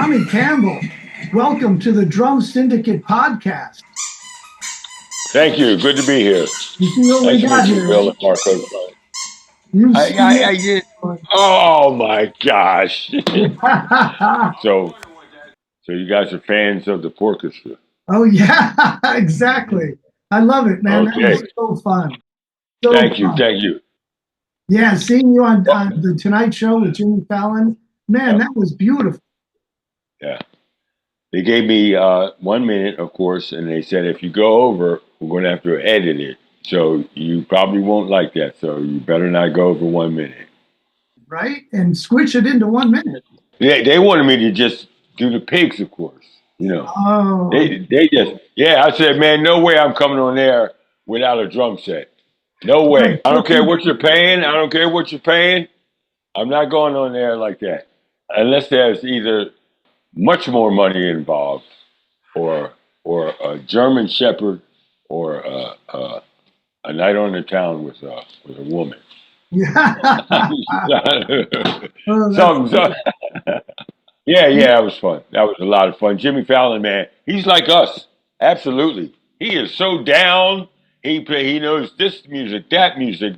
Tommy Campbell, welcome to the Drum Syndicate podcast. Thank you. Good to be here. You see what we Nice to got meet you, here? Bill and Marco. I did. Oh my gosh! so, so you guys are fans of the orchestra? Oh yeah, exactly. I love it, man. That Okay. was so fun. So Thank you. fun. Thank you. Yeah, seeing you on the Tonight Show with Jimmy Fallon, man, that was beautiful. Yeah. They gave me 1 minute, of course, and they said if you go over, we're going to have to edit it. So you probably won't like that. So you better not go over 1 minute. Right? And switch it into 1 minute. They wanted me to just do the pigs, of course. You know. Oh. They just I said, man, no way I'm coming on there without a drum set. No way. I don't care what you're paying. I don't care what you're paying. I'm not going on there like that. Unless there's either much more money involved or a German Shepherd or a night on the town with a woman. Yeah. Something. Yeah, that was fun. That was a lot of fun. Jimmy Fallon, man, he's like us. Absolutely. He is so down. He knows this music, that music,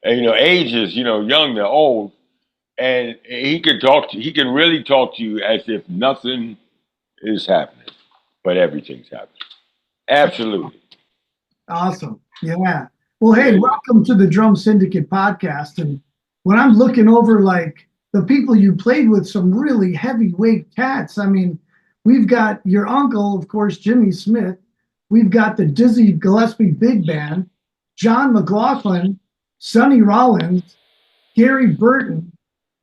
ages, young to old. And he can really talk to you as if nothing is happening, but everything's happening. Absolutely. Awesome. Yeah. Well, hey, welcome to the Drum Syndicate podcast. And when I'm looking over like the people you played with, some really heavyweight cats. I mean, we've got your uncle, of course, Jimmy Smith. We've got the Dizzy Gillespie Big Band, John McLaughlin, Sonny Rollins, Gary Burton,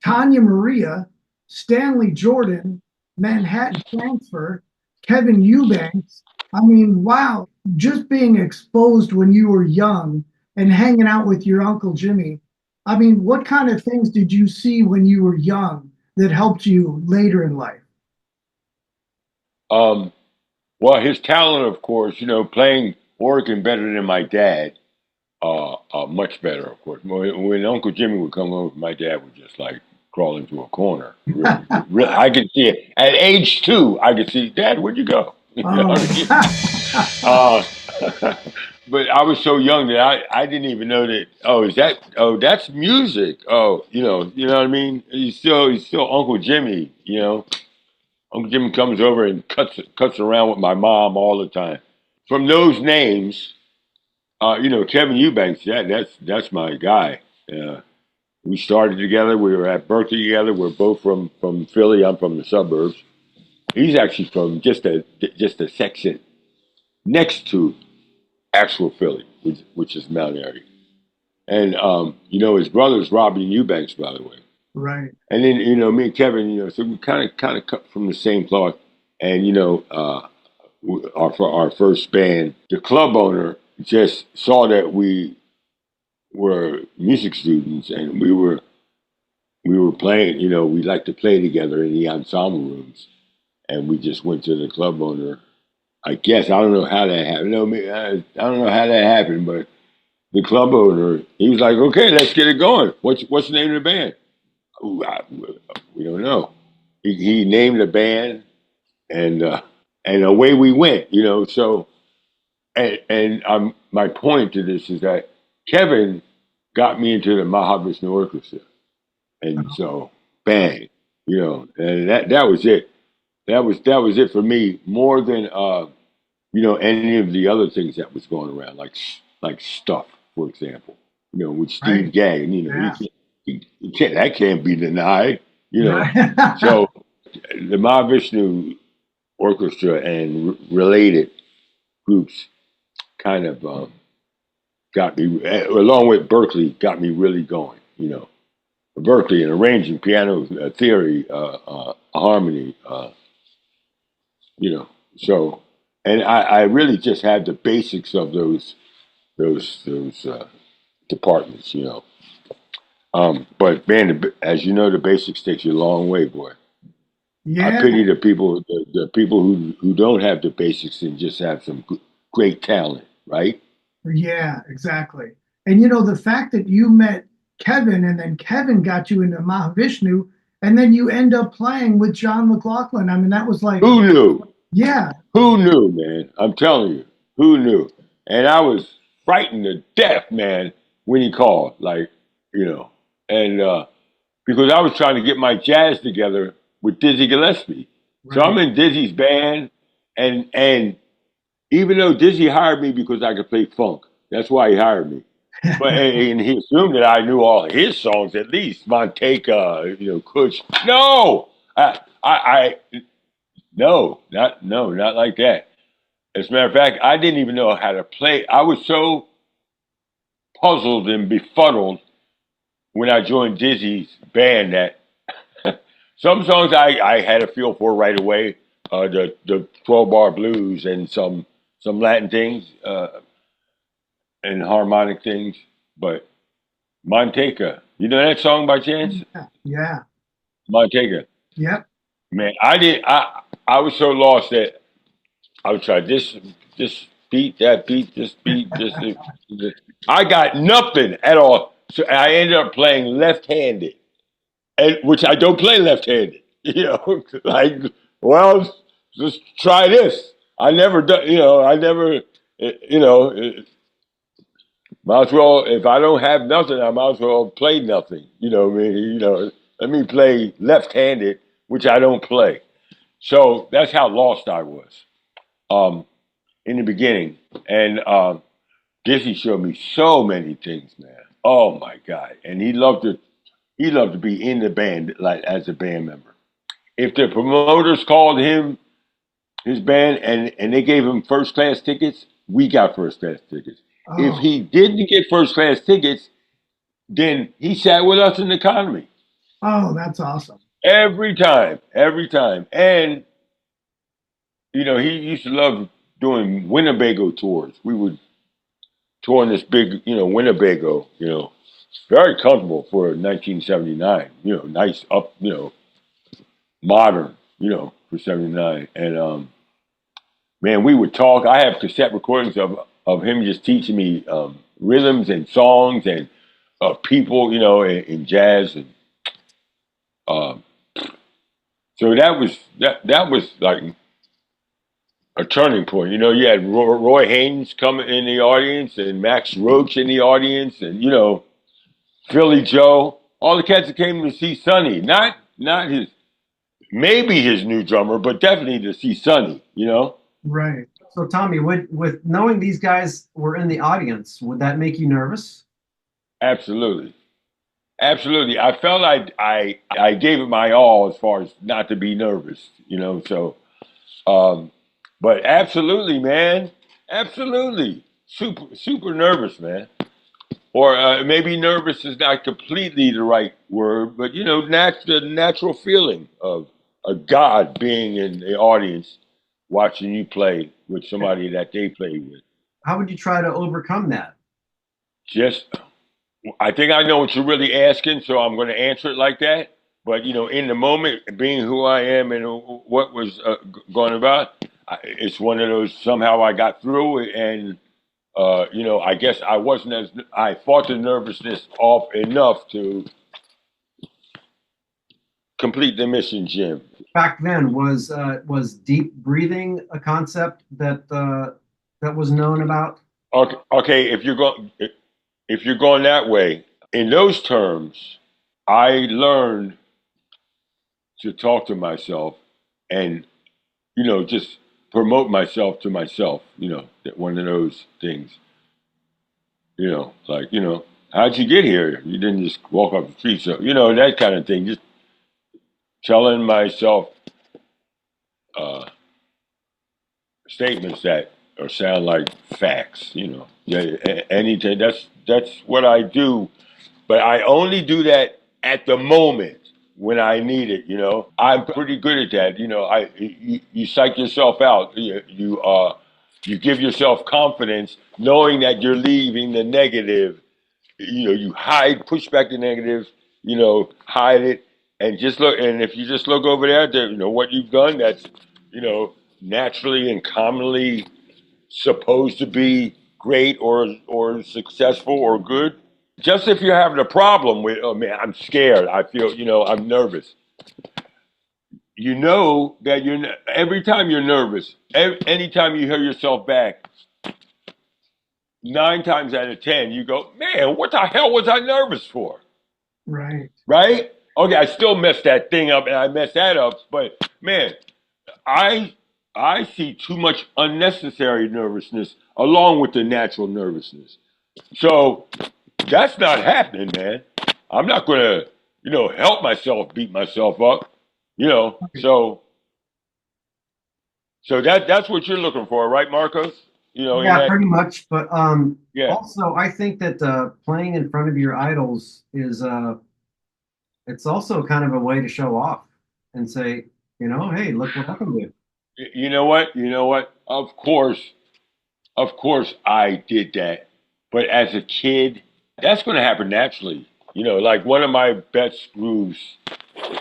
Tanya Maria, Stanley Jordan, Manhattan Transfer, Kevin Eubanks. I mean, wow, just being exposed when you were young and hanging out with your Uncle Jimmy. I mean, what kind of things did you see when you were young that helped you later in life? Well, his talent, of course, playing organ better than my dad, much better, of course. When Uncle Jimmy would come over, my dad would just like crawl into a corner. Really, I could see it. At age 2, I could see, Dad, where'd you go? But I was so young that I didn't even know that. That's music. You know what I mean. He's still Uncle Jimmy. Uncle Jimmy comes over and cuts around with my mom all the time. From those names, Kevin Eubanks. That's my guy. We started together. We were at Berklee together. We're both from Philly. I'm from the suburbs. He's actually from just a section next to actual Philly, which is Mount Airy. And his brother's Robbie Eubanks, by the way. Right. And then me and Kevin, so we kind of cut from the same cloth. And for our first band, the club owner just saw that we were music students and we were playing. We liked to play together in the ensemble rooms, and we just went to the club owner. I guess I don't know how that happened. I don't know how that happened, but the club owner, he was like, "Okay, let's get it going. What's the name of the band?" Ooh, we don't know. He named the band, and away we went. So my point to this is that Kevin got me into the Mahavishnu Orchestra, and so bang, and that was it. That was it for me more than any of the other things that was going around, like Stuff, for example. With Steve Gadd, you can't, that can't be denied. So the Mahavishnu Orchestra and related groups kind of got me, along with Berklee, got me really going. Berklee and arranging piano theory, harmony. So, and I really just had the basics of those departments. But man, as you know, the basics takes you a long way, boy. Yeah. I pity the people who don't have the basics and just have some great talent, right? Yeah, exactly. And the fact that you met Kevin and then Kevin got you into Mahavishnu, and then you end up playing with John McLaughlin. I mean, that was like, Who knew? yeah, Who knew, man? I'm telling you, who knew? And I was frightened to death, man, when he called, like, and because I was trying to get my jazz together with Dizzy Gillespie. So right. I'm in Dizzy's band, and even though Dizzy hired me because I could play funk, that's why he hired me. But and he assumed that I knew all his songs at least, Monteka, Kush. No, I no, not like that. As a matter of fact, I didn't even know how to play. I was so puzzled and befuddled when I joined Dizzy's band that some songs I had a feel for right away. The 12-bar blues and some Latin things and harmonic things. But Monteka, you know that song by chance? Yeah. Monteka. Yep. Man, I was so lost that I would try this beat, that beat, this beat, this. I got nothing at all. So I ended up playing left-handed, and which I don't play left-handed. Like, well, just try this. I never done. I never. Might as well. If I don't have nothing, I might as well play nothing. What I mean, let me play left-handed, which I don't play. So that's how lost I was. In the beginning, and Dizzy showed me so many things, man. Oh my God! And he loved to be in the band, like as a band member. If the promoters called him his band and they gave him first class tickets, we got first class tickets. If Oh, he didn't get first class tickets, then he sat with us in the economy oh, that's awesome. every time. And he used to love doing Winnebago tours. We would tour in this big, Winnebago, very comfortable for 1979. Nice up, modern, for 79. And man, we would talk. I have cassette recordings of him just teaching me rhythms and songs and people, in jazz. And um, so that was like a turning point. You had Roy Haynes come in the audience and Max Roach in the audience, and Philly Joe, all the cats that came to see Sonny, not his, maybe his new drummer, but definitely to see Sonny. Right. So Tommy, with knowing these guys were in the audience, would that make you nervous? Absolutely. Absolutely. I felt I gave it my all as far as not to be nervous. So, um, but absolutely, man. Absolutely. Super nervous, man. Or maybe nervous is not completely the right word, but the natural feeling of a god being in the audience watching you play with somebody that they played with. How would you try to overcome that? Just, I think I know what you're really asking, so I'm going to answer it like that. But in the moment, being who I am and what was going about, it's one of those. Somehow I got through it, and I guess I fought the nervousness off enough to complete the mission, Jim. Back then, was deep breathing a concept that was known about? Okay, if you're going that way, in those terms, I learned to talk to myself and just promote myself to myself. That one of those things. Like how'd you get here? You didn't just walk up the street, so that kind of thing. Just telling myself uh, statements that or sound like facts. Yeah, anything. That's what I do, but I only do that at the moment when I need it. I'm pretty good at that. You psych yourself out. You give yourself confidence, knowing that you're leaving the negative. You push back the negative. Hide it, and just look. And if you just look over there, what you've done. That's you know naturally and commonly supposed to be great or successful or good. Just if you're having a problem with, oh man, I'm scared. I feel, I'm nervous. you know that every time you're nervous, anytime you hear yourself back, 9 times out of 10, you go, man, what the hell was I nervous for? Right. Right? Okay, I still messed that thing up and I messed that up, but man, I I see too much unnecessary nervousness along with the natural nervousness. So that's not happening, man. I'm not gonna, help myself beat myself up. So that's what you're looking for, right, Marcos? In Yeah, that, pretty much. But yeah. also, I think that playing in front of your idols is it's also kind of a way to show off and say, hey, look what I can do. You know what? You know what? Of course, I did that. But as a kid, that's going to happen naturally. Like one of my best grooves,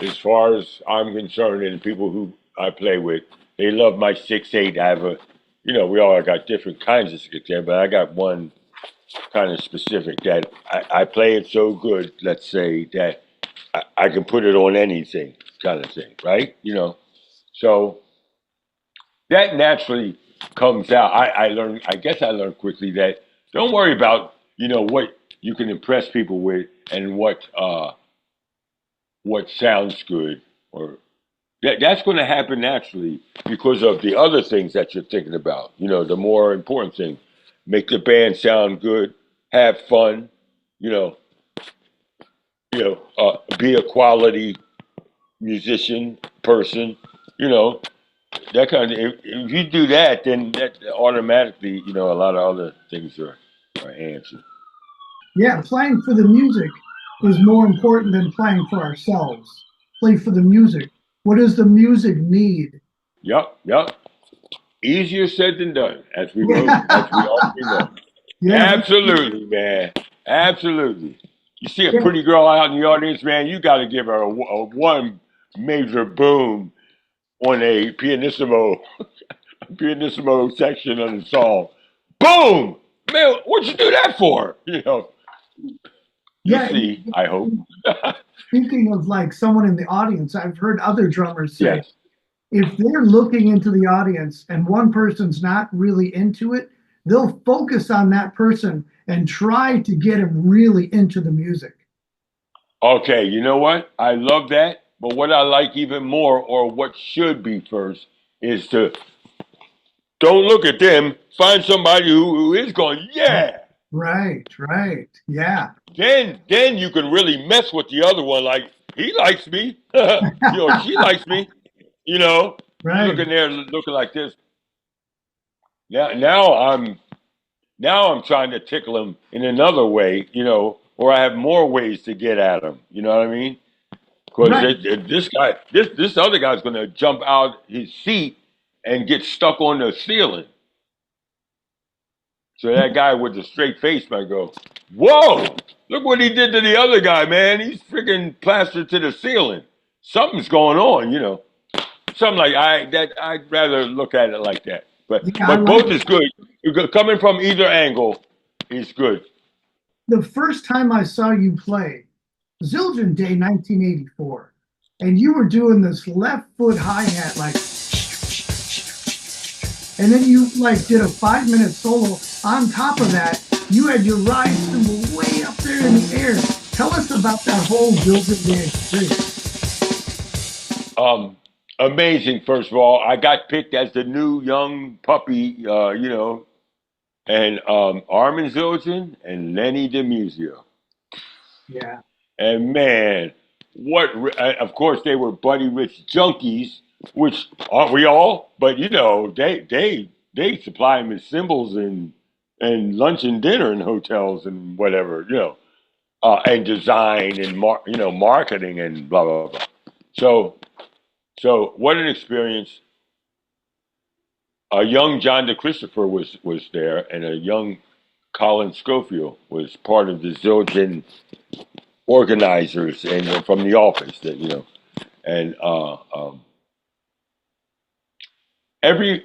as far as I'm concerned, and the people who I play with, they love my 6/8. I have we all got different kinds of 6/8, but I got one kind of specific that I play it so good, let's say, that I can put it on anything kind of thing, right? So that naturally comes out. I learned, I guess I learned quickly that don't worry about, what you can impress people with and what sounds good or that's going to happen naturally because of the other things that you're thinking about. The more important thing, make the band sound good, have fun, you know, be a quality musician person, you know, that kind of. If you do that, then that automatically, a lot of other things are answered. Yeah, playing for the music is more important than playing for ourselves. Play for the music. What does the music need? Yep, yep. Easier said than done, as we Yeah, already know. yeah, Absolutely, man. Absolutely. You see a yeah. pretty girl out in the audience, man, you got to give her a one major boom on a pianissimo section of the song. Boom! Man, what'd you do that for? You Yeah, see, I hope. speaking of like someone in the audience, I've heard other drummers say Yes. if they're looking into the audience and one person's not really into it, they'll focus on that person and try to get him really into the music. Okay, you know what? I love that. But what I like even more, or what should be first, is to don't look at them. Find somebody who is going, yeah. Right, right. Yeah, Then you can really mess with the other one. Like he likes me, she likes me. You right. looking there, looking like this. Now I'm trying to tickle him in another way, or I have more ways to get at him. You know what I mean? Because Right. this other guy's going to jump out his seat and get stuck on the ceiling. So that guy with the straight face might go, "Whoa! Look what he did to the other guy, man. He's freaking plastered to the ceiling. Something's going on." Something like I'd rather look at it like that. But Yeah, I but like both it. is good. Coming from either angle is good. The first time I saw you play, Zildjian Day 1984, and you were doing this left foot hi-hat like, and then you like did a 5 minute solo. On top of that, you had your ride cymbal way up there in the air. Tell us about that whole Zildjian Day experience. Amazing. First of all, I got picked as the new young puppy, and Armin Zildjian and Lenny DeMuzio. Yeah. And man, of course they were Buddy Rich junkies, which aren't we all? But they supply them with symbols and lunch and dinner in hotels and whatever, and design and marketing and blah blah blah. So so what an experience. A young John DeChristopher was there, and a young Colin Schofield was part of the Zildjian organizers and from the office that and every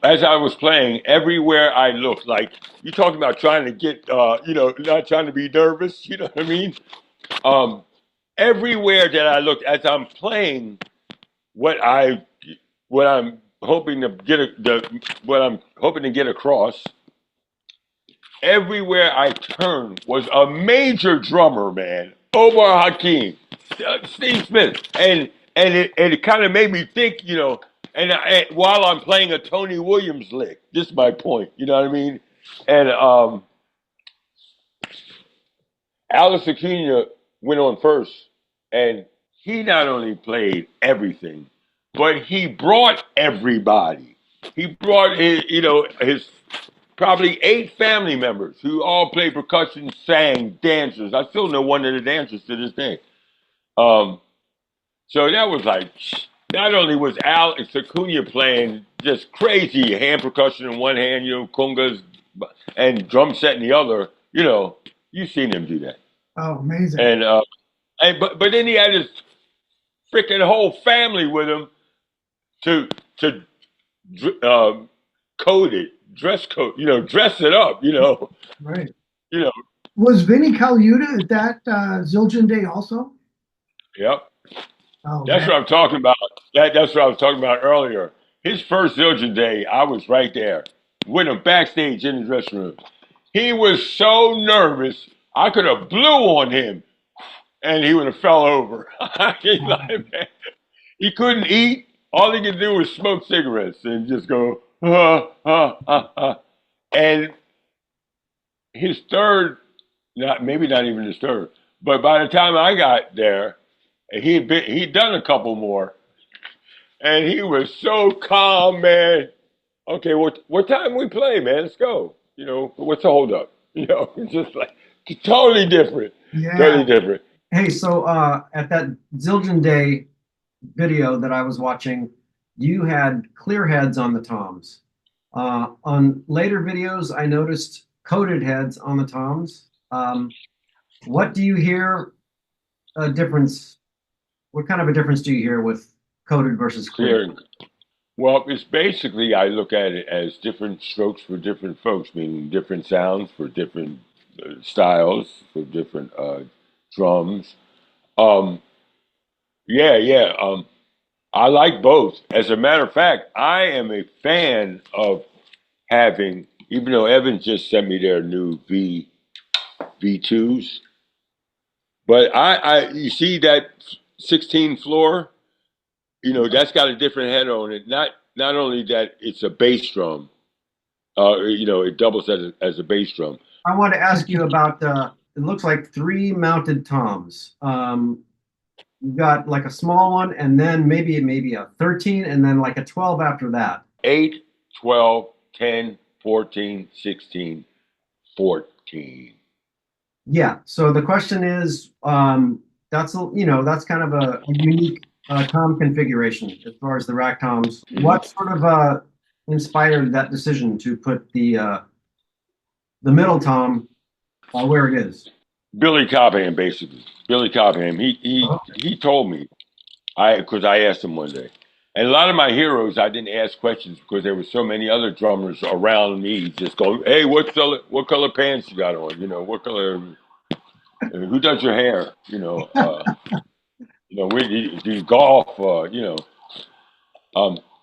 as I was playing, everywhere I looked, like you talking about trying to get, not trying to be nervous. You know what I mean? Um, Everywhere that I looked as I'm playing what I'm hoping to get across. Everywhere I turned was a major drummer, man. Omar Hakim, Steve Smith, and it kind of made me think, while I'm playing a Tony Williams lick, this is my point, you know what I mean? And Alice Aquino went on first, and he not only played everything, but he brought everybody. He brought his probably 8 family members who all played percussion, sang, dancers. I still know one of the dancers to this day. So that was like, not only was Alex Acuna playing just crazy hand percussion in one hand, congas and drum set in the other, you've seen him do that. Oh, amazing. But then he had his freaking whole family with him to code it, dress code, dress it up, Right. you know. Was Vinny Colaiuta at that Zildjian day also? Yep. Oh, That's man. what I'm talking about. That's what I was talking about earlier. His first Zildjian day, I was right there with him backstage in his dressing room. He was so nervous, I could have blew on him, and he would have fell over. He couldn't eat. All he could do was smoke cigarettes and just go, And his third, maybe not even his third, but by the time I got there, he'd done a couple more, and he was so calm, man. Okay, what time we play, man? Let's go. What's the hold up? It's just like totally different. Yeah. Totally different. Hey, so at that Zildjian Day video that I was watching, you had clear heads on the toms. On later videos, I noticed coated heads on the toms. What do you hear a difference? What kind of a difference do you hear with coated versus clear? Well, it's basically, I look at it as different strokes for different folks, meaning different sounds for different styles, for different drums. Yeah. I like both. As a matter of fact, I am a fan of having, even though Evan just sent me their new V2s, but you see that 16 floor, that's got a different head on it. Not only that it's a bass drum, it doubles as a bass drum. I want to ask you about, it looks like 3 mounted toms. You've got like a small one, and then maybe a 13, and then like a 12 after that. 8, 12, 10, 14, 16, 14. Yeah. So the question is, that's kind of a unique tom configuration as far as the rack toms. What sort of inspired that decision to put the middle tom where it is? Billy Cobham, basically. Billy Cobham. He told me, because I asked him one day. And a lot of my heroes, I didn't ask questions because there were so many other drummers around me just going, hey, what color pants you got on? What color, who does your hair? Do you golf?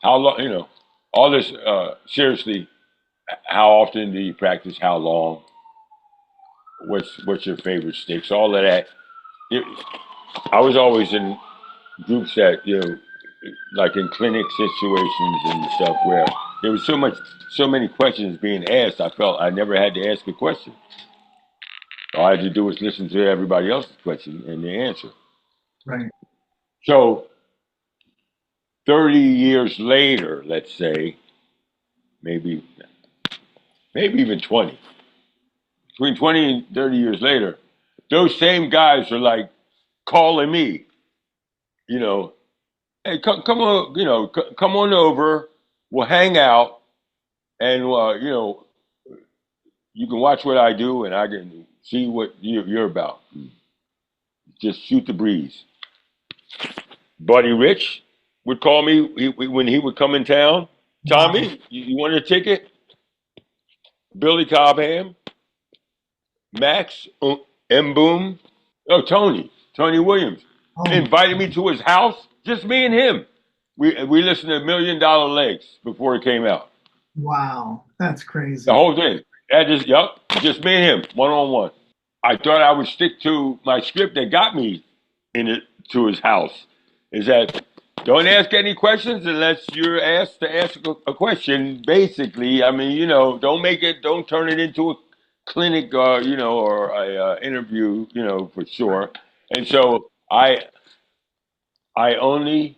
How long, all this, seriously, how often do you practice? How long? What's your favorite sticks? All of that. I was always in groups that, like in clinic situations and stuff where there was so many questions being asked. I felt I never had to ask a question. All I had to do was listen to everybody else's question and the answer. Right. So 30 years later, let's say, maybe even 20, between 20 and 30 years later, those same guys are like calling me, hey, come on, come on over. We'll hang out, and you can watch what I do, and I can see what you're about. Just shoot the breeze. Buddy Rich would call me when he would come in town. Tommy, you want a ticket? Billy Cobham, Max M. Boom, Tony Williams invited me to his house, just me and him. we listened to $1 Million Legs before it came out. Wow, that's crazy. The whole thing. Just me and him, one on one. I thought I would stick to my script that got me to his house. Is that don't ask any questions unless you're asked to ask a question. Basically, I mean, don't turn it into a clinic, or a interview, for sure. And so I only,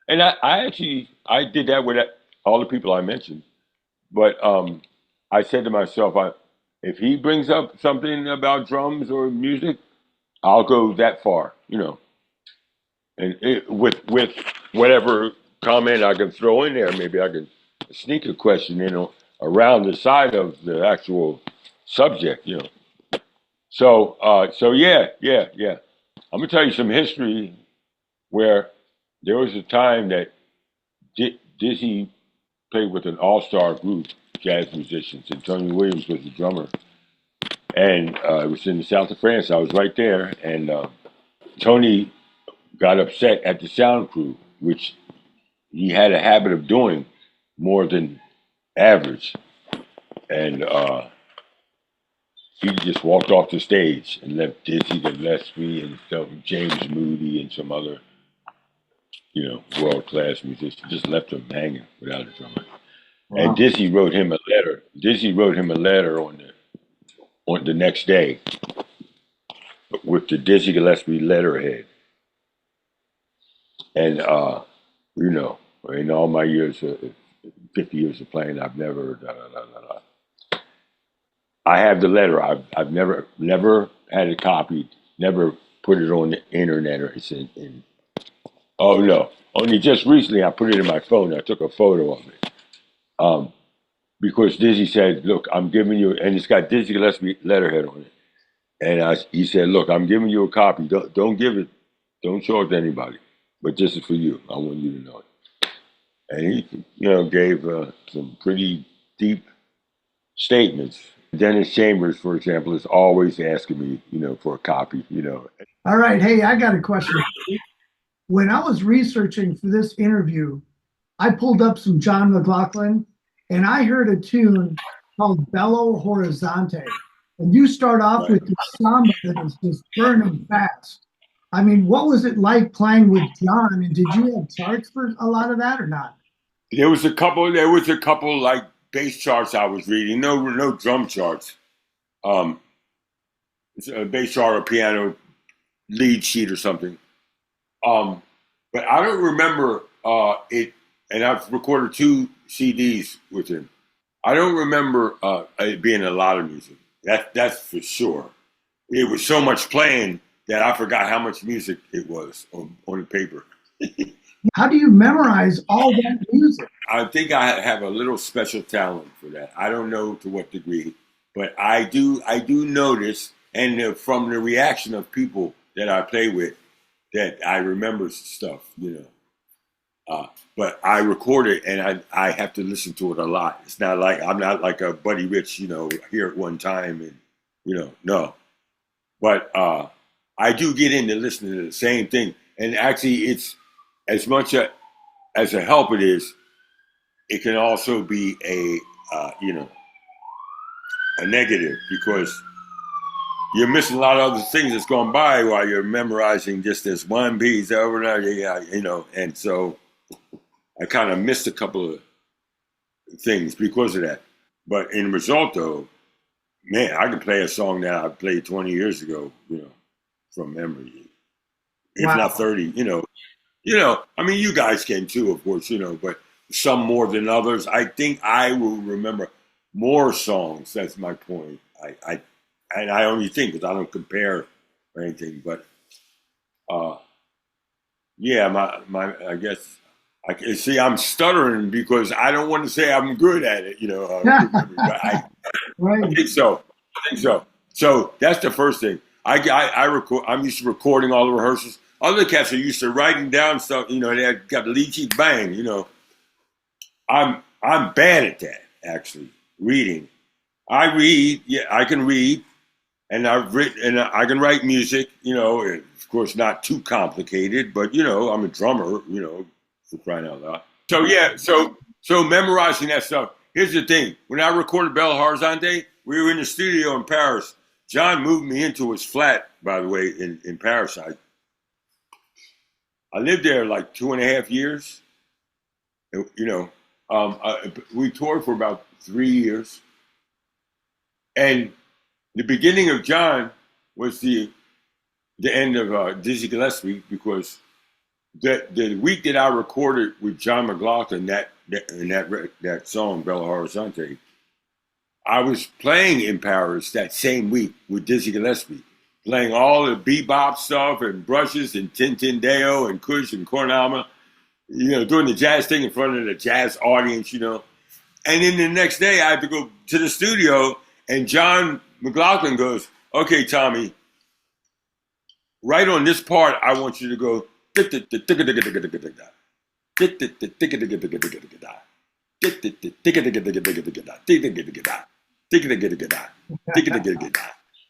and I actually I did that with all the people I mentioned. But I said to myself, if he brings up something about drums or music, I'll go that far, and with whatever comment I can throw in there. Maybe I can sneak a question in around the side of the actual subject. So yeah. I'm gonna tell you some history where there was a time that Dizzy played with an all-star group, jazz musicians, and Tony Williams was the drummer. And it was in the south of France. I was right there, and Tony got upset at the sound crew, which he had a habit of doing more than average. And he just walked off the stage and left Dizzy Gillespie and James Moody and some other, world-class musicians. Just left him hanging without a drummer. Wow. And Dizzy wrote him a letter. Dizzy wrote him a letter on the next day with the Dizzy Gillespie letterhead. And in all my years, 50 years of playing, I've never. I have the letter. I've never had it copied. Never put it on the internet or anything. Oh no! Only just recently I put it in my phone. I took a photo of it. Because Dizzy said, "Look, I'm giving you," and it's got Dizzy Gillespie letterhead on it. And he said, "Look, I'm giving you a copy. Don't give it. Don't show it to anybody. But this is for you. I want you to know it." And he, gave some pretty deep statements. Dennis Chambers, for example, is always asking me, for a copy. All right, hey, I got a question. When I was researching for this interview, I pulled up some John McLaughlin, and I heard a tune called Bello Horizonte. And you start off with the samba that is just burning fast. I mean, what was it like playing with John? And did you have charts for a lot of that or not? There was a couple like bass charts I was reading. No drum charts. It's a bass chart or piano lead sheet or something. But I don't remember it. And I've recorded 2 CDs with him. I don't remember it being a lot of music. That's for sure. It was so much playing that I forgot how much music it was on the paper. How do you memorize all that music? I think I have a little special talent for that. I don't know to what degree, but I do notice, and from the reaction of people that I play with, that I remember stuff, but I record it and I have to listen to it a lot. It's not like I'm not like a Buddy Rich, here at one time and no. But I do get into listening to the same thing, and actually, it's as much as a help. It can also be a negative because you're missing a lot of other things that's gone by while you're memorizing just this one piece over and over. And so I kind of missed a couple of things because of that. But in result, though, man, I can play a song that I played 20 years ago, from memory, if not 30. I mean, you guys can too, of course, but some more than others. I think I will remember more songs. That's my point. I only think because I don't compare or anything, but yeah, I guess I see. I'm stuttering because I don't want to say I'm good at it. I think so. So that's the first thing. I record. I'm used to recording all the rehearsals. Other cats are used to writing down stuff. They got the lead sheet, bang. I'm bad at that, actually. Reading. I read. Yeah, I can read, and I've written, and I can write music. Of course, not too complicated, but I'm a drummer. for crying out loud. So yeah, so memorizing that stuff. Here's the thing: when I recorded Bel Horizonte, we were in the studio in Paris. John moved me into his flat, by the way, in Paris. I lived there like 2.5 years. We toured for about 3 years, and the beginning of John was the end of Dizzy Gillespie, because the week that I recorded with John McLaughlin that song Bel Horizonte, I was playing in Paris that same week with Dizzy Gillespie, playing all the bebop stuff and brushes and Tintindeo and Kush and Cornama, doing the jazz thing in front of the jazz audience, And then the next day I had to go to the studio, and John McLaughlin goes, "Okay, Tommy, right on this part, I want you to go."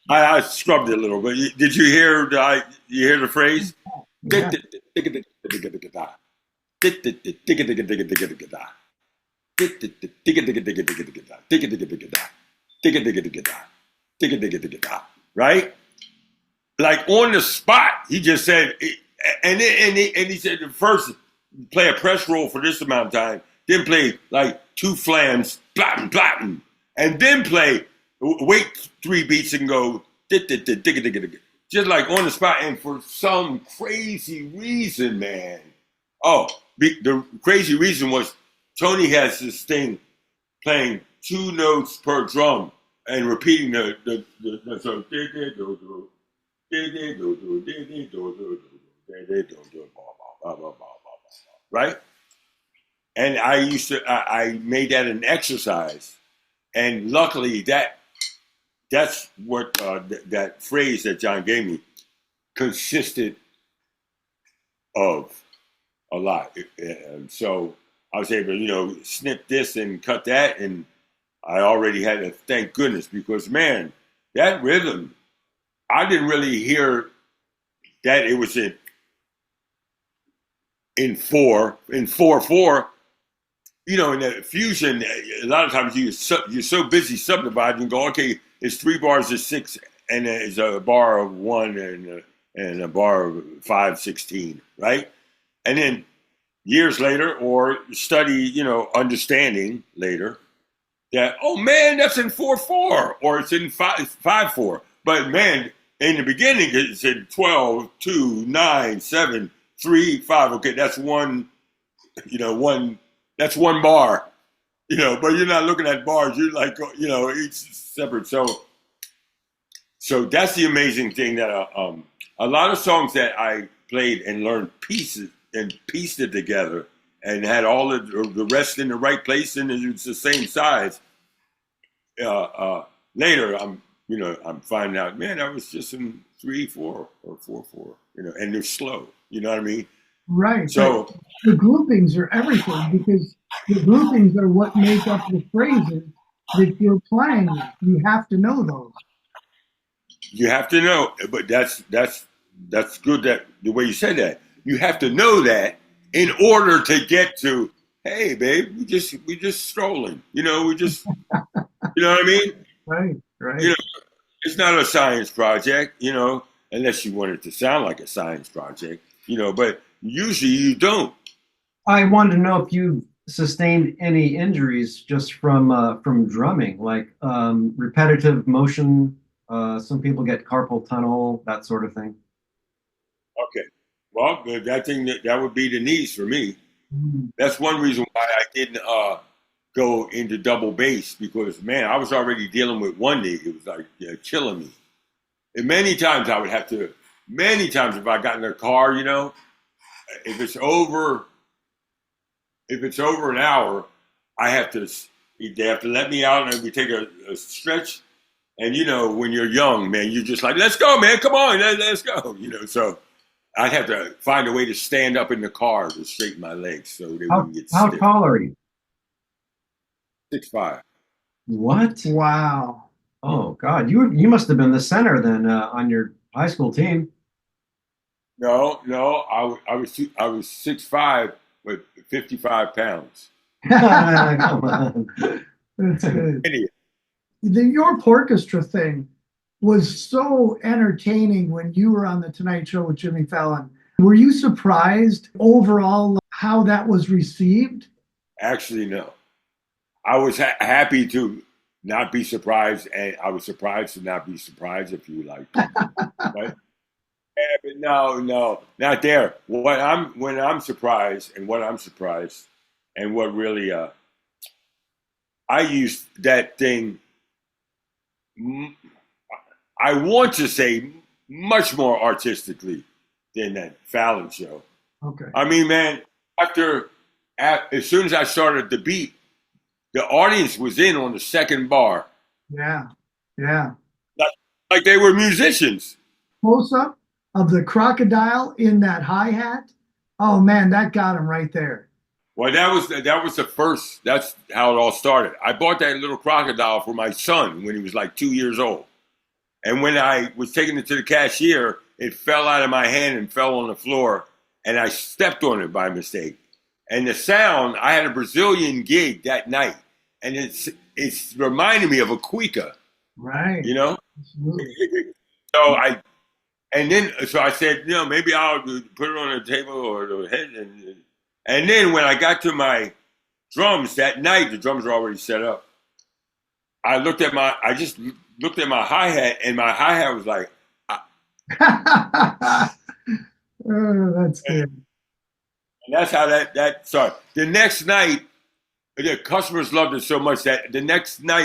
I scrubbed it a little, but did you hear the phrase? Yeah. Right? Like on the spot, he just said, and he said, first play a press roll for this amount of time, then play like 2 flams, blattin, blattin, and then wait 3 beats and go, just like on the spot. And for some crazy reason, man, the crazy reason was Tony has this thing playing 2 notes per drum and repeating the right? And I made that an exercise, and luckily that's what that phrase that John gave me consisted of a lot. And so I was able to, snip this and cut that, and I already had to thank goodness, because man, that rhythm, I didn't really hear that it was in 4/4. In the fusion, a lot of times you're so busy subdividing, and go, okay, it's 3 bars of 6, and it's a bar of 1 and a bar of 5/16, right? And then years later, or study, understanding later, that, oh man, that's in 4/4, or it's in 5/4. But man, in the beginning, it's in 12, 2, 9, 7, 3, 5. Okay, that's one. That's 1 bar. But you're not looking at bars. You're like, each separate. So that's the amazing thing, that a lot of songs that I played and learned pieces and pieced it together and had all the rest in the right place, and it's the same size. Later, I'm finding out, man, that was just in 3/4 or 4/4, and they're slow. You know what I mean? Right. So the groupings are everything, because the groupings are what make up the phrases that you're playing. You have to know those. you have to know, but that's good, that the way you said that. You have to know that in order to get to, hey, babe, we just strolling. We just, you know what I mean? Right. It's not a science project, unless you want it to sound like a science project, but usually you don't. I wanted to know if you sustained any injuries just from drumming, like repetitive motion. Some people get carpal tunnel, that sort of thing. Okay. Well, that would be the knees for me. Mm. That's one reason why I didn't go into double bass, because man, I was already dealing with one knee. It was like killing me. And many times if I got in a car, if it's over an hour, they have to let me out, and we take a stretch. And when you're young, man, you're just like, let's go, man, come on, let's go. So I'd have to find a way to stand up in the car to straighten my legs so they wouldn't get How stiff. tall are you? 6'5". What? Wow. Oh God, you must have been the center then on your high school team. No, I was 6'5", but 55 pounds. Come on. That's good. Idiot. The York Orchestra thing was so entertaining when you were on the Tonight Show with Jimmy Fallon. Were you surprised overall how that was received? Actually, no. I was happy to not be surprised, and I was surprised to not be surprised, if you like. Right? Yeah, but no, not there. When I'm surprised, and what really I used that thing. I want to say much more artistically than that Fallon show. Okay. I mean, man, as soon as I started the beat, the audience was in on the second bar. Yeah. Yeah. Like they were musicians. Close up of the crocodile in that hi-hat. Oh man, that got him right there. Well, that was the first. That's how it all started. I bought that little crocodile for my son when he was like 2 years old, and when I was taking it to the cashier, it fell out of my hand and fell on the floor, and I stepped on it by mistake. And the sound, I had a Brazilian gig that night, and it's reminded me of a cuica. Right. You know. Absolutely. So I said, maybe I'll put it on the table or the head. And then when I got to my drums that night, the drums were already set up. I just looked at my hi-hat, and my hi-hat was like, oh, that's good. And that's how that started. The next night, the customers loved it so much that the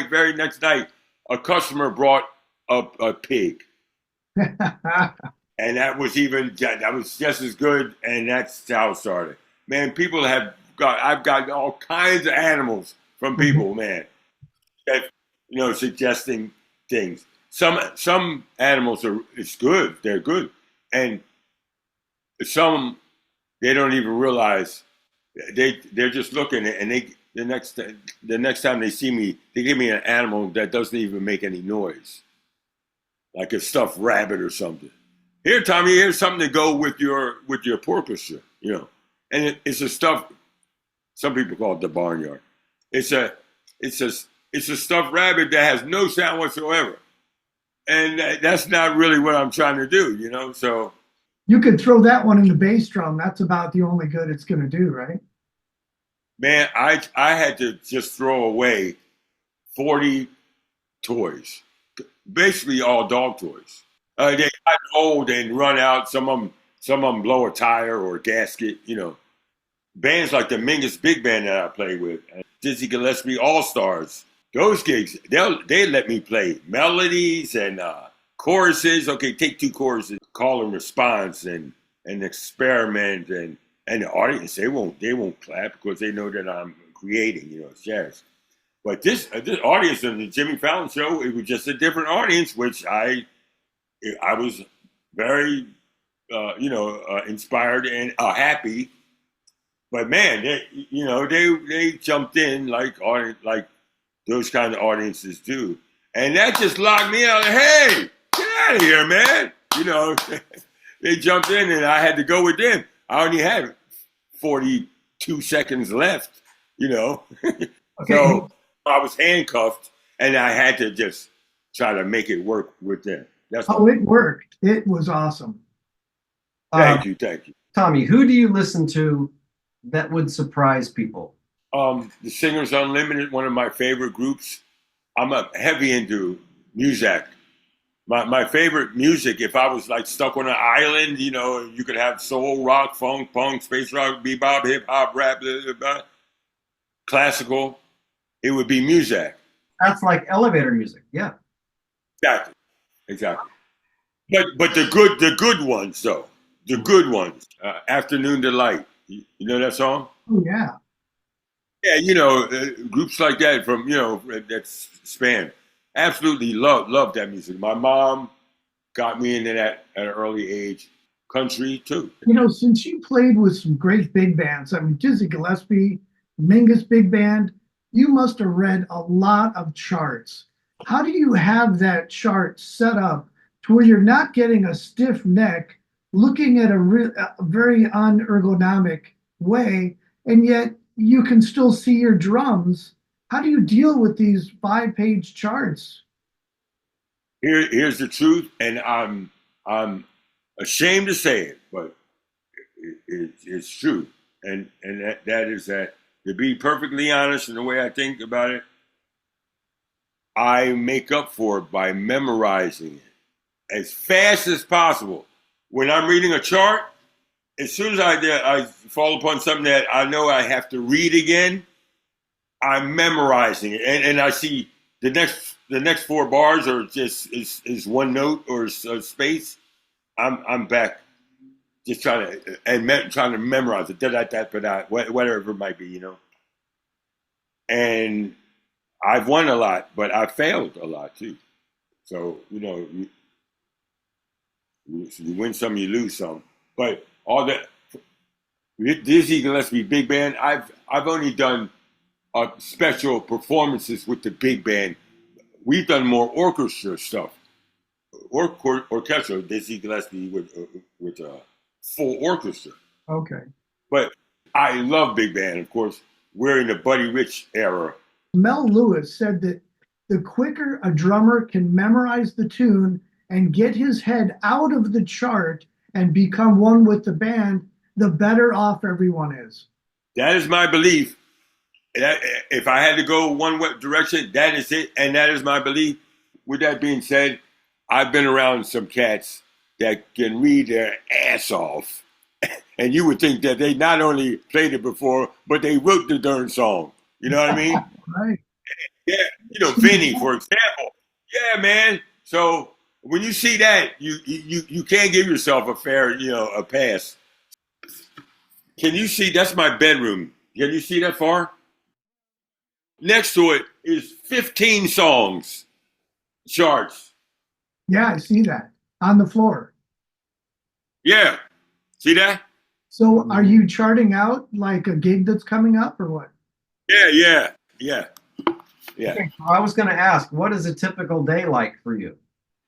very next night, a customer brought a pig. And that was just as good, and that's how it started. Man, I've got all kinds of animals from people, man, that, suggesting things. Some animals it's good, they're good. And some, they don't even realize, they're just looking, and the next time they see me, they give me an animal that doesn't even make any noise. Like a stuffed rabbit or something. Here, Tommy, here's something to go with your porpoise, And it's a stuffed. Some people call it the barnyard. It's a stuffed rabbit that has no sound whatsoever, and that's not really what I'm trying to do, So you could throw that one in the bass drum. That's about the only good it's going to do, right? Man, I had to just throw away 40 toys. Basically all dog toys. They got old and run out. Some of them blow a tire or a gasket. Bands like the Mingus Big Band that I played with, Dizzy Gillespie All Stars. Those gigs, they let me play melodies and choruses. Okay, take 2 choruses, call and response, and experiment, and the audience they won't clap because they know that I'm creating. It's jazz. But this audience of the Jimmy Fallon show, it was just a different audience, which I was very, inspired and happy. But man, they jumped in like those kind of audiences do, and that just locked me out. Hey, get out of here, man! They jumped in, and I had to go with them. I only had 42 seconds left. Okay. So I was handcuffed, and I had to just try to make it work with them. It worked. It was awesome. Thank you. Tommy, who do you listen to that would surprise people? The Singers Unlimited, one of my favorite groups. I'm heavy into music. My favorite music, if I was like stuck on an island, you could have soul, rock, funk, punk, space rock, bebop, hip hop, rap, blah, blah, blah, classical. It would be music. That's like elevator music, yeah. Exactly. But the good ones though, the good ones. Afternoon Delight. You know that song? Oh yeah. Yeah, groups like that from that span. Absolutely love that music. My mom got me into that at an early age. Country too. Since you played with some great big bands, I mean Dizzy Gillespie, Mingus Big Band, you must have read a lot of charts. How do you have that chart set up to where you're not getting a stiff neck, looking at a very unergonomic way, and yet you can still see your drums. How do you deal with these 5-page charts? Here's the truth, and I'm ashamed to say it, but it's true, and that is that, to be perfectly honest in the way I think about it, I make up for it by memorizing it as fast as possible. When I'm reading a chart, as soon as I fall upon something that I know I have to read again, I'm memorizing it, and I see the next 4 bars are just is one note or a space. I'm back, just trying to memorize it, whatever it might be, And I've won a lot, but I failed a lot too. So you win some, you lose some. But all that Dizzy Gillespie big band, I've only done special performances with the big band. We've done more orchestra stuff, orchestra. Dizzy Gillespie with full orchestra. Okay. But I love big band. Of course, we're in the Buddy Rich era. Mel Lewis said that the quicker a drummer can memorize the tune and get his head out of the chart and become one with the band, the better off everyone is. That is my belief. If I had to go one direction, that is it, and that is my belief. With that being said, I've been around some cats that can read their ass off, and you would think that they not only played it before, but they wrote the darn song. You know what I mean? Right. Yeah, Vinny, for example. Yeah, man. So when you see that, you can't give yourself a fair, a pass. Can you see? That's my bedroom. Can you see that far? Next to it is 15 songs, charts. Yeah, I see that on the floor. Yeah. See that? So are you charting out like a gig that's coming up or what? Yeah. Okay, so I was going to ask, what is a typical day like for you?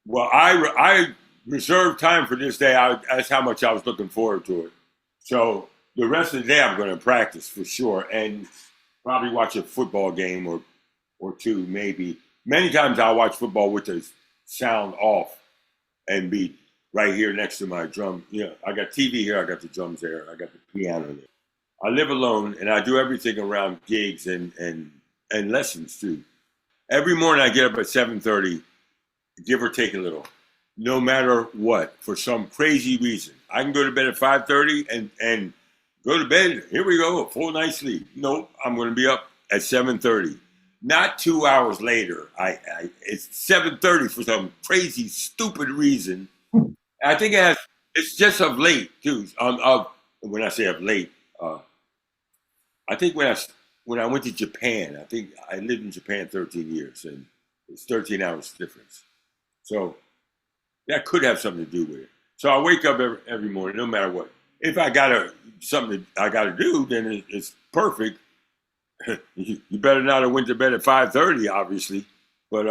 Well, I reserved time for this day. That's how much I was looking forward to it. So the rest of the day I'm going to practice for sure, and probably watch a football game or two, maybe. Many times I'll watch football with the sound off and be right here next to my drum. I got TV here, I got the drums there, I got the piano there. I live alone, and I do everything around gigs and lessons too. Every morning I get up at 7:30, give or take a little, no matter what, for some crazy reason. I can go to bed at 5:30 and go to bed. Here we go, a full night's sleep. Nope, I'm going to be up at 7:30. Not 2 hours later. It's 7:30 for some crazy, stupid reason. I think it's just of late too. When I say of late, I think when I went to Japan, I think I lived in Japan 13 years, and it's 13 hours difference. So that could have something to do with it. So I wake up every morning, no matter what. If I got something I got to do, then it's perfect. You better not have went to bed at 5:30, obviously. But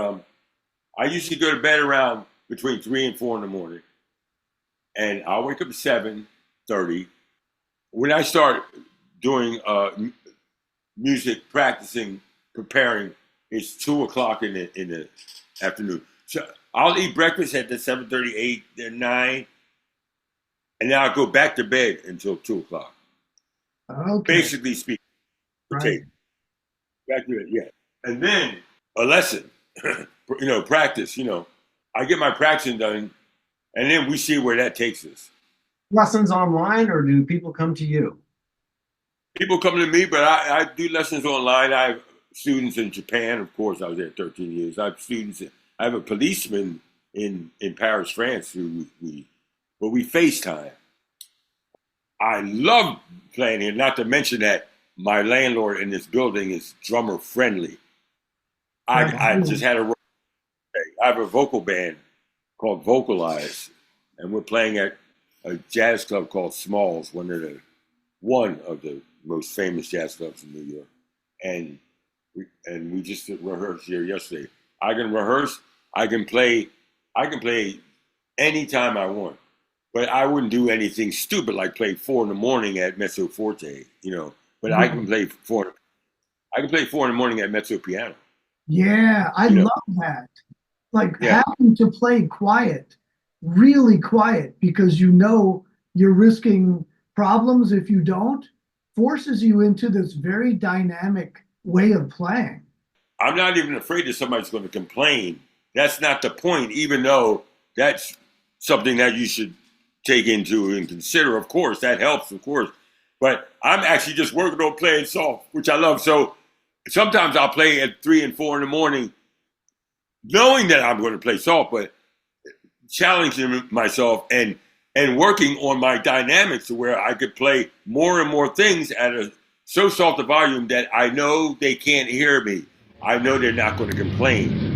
I usually go to bed around between 3 and 4 in the morning, and I'll wake up at 7:30. When I start doing music, practicing, preparing, it's 2 o'clock in the afternoon. So I'll eat breakfast at the 7:30, 8, 9, and then I'll go back to bed until 2 o'clock. Okay. Basically speaking, Right. back to it, yeah. And then a lesson, practice. I get my practicing done, and then we see where that takes us. Lessons online, or do people come to you? People come to me, but I do lessons online. I have students in Japan, of course. I was there 13 years. I have students. I have a policeman in Paris, France, who we FaceTime. I love playing here. Not to mention that my landlord in this building is drummer friendly. I just had I have a vocal band called Vocalize, and we're playing at a jazz club called Smalls, one of the most famous jazz clubs in New York. And we just rehearsed here yesterday. I can rehearse, I can play anytime I want. But I wouldn't do anything stupid like play 4 in the morning at Mezzo Forte, but I can play four. I can play 4 in the morning at mezzo piano. Yeah, I You know? love that. Like Yeah. having to play quiet, really quiet, because you know you're risking problems if you don't, forces you into this very dynamic way of playing. I'm not even afraid that somebody's going to complain. That's not the point, even though that's something that you should take into and consider. Of course, that helps, of course. But I'm actually just working on playing soft, which I love. So sometimes I'll play at 3 and 4 in the morning, knowing that I'm going to play soft, but challenging myself and working on my dynamics to where I could play more and more things at a so soft a volume that I know they can't hear me. I know they're not going to complain.